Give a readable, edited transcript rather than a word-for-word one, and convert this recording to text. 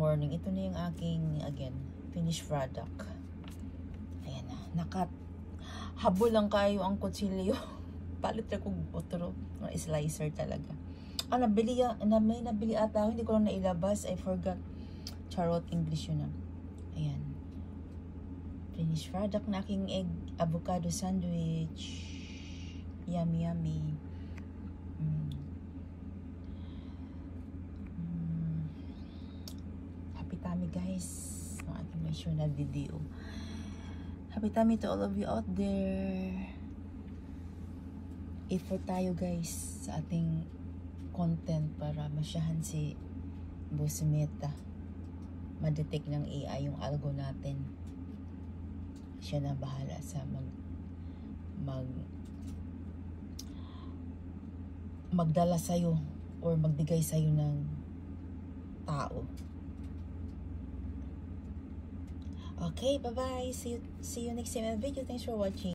morning. Ito na yung aking, again, finished product. Ayan na. Habol lang kayo ang kutsilyo. Palit na kong otro. Slicer talaga. May nabili ata ako. Hindi ko lang nailabas. I forgot. Charot, English yun na. Ayan. Finished product na aking egg avocado sandwich. Yummy, yummy. Happy tummy, guys. Ang aking may sure na video. Happy tummy to all of you out there. Effort tayo, guys, sa ating content para masyahan si Boss Meta. Ma-detect ng AI yung algo natin. Siya na bahala sa magdala sa'yo or magbigay sa'yo ng tao. Okay, bye-bye. See you next time in the video. Thanks for watching.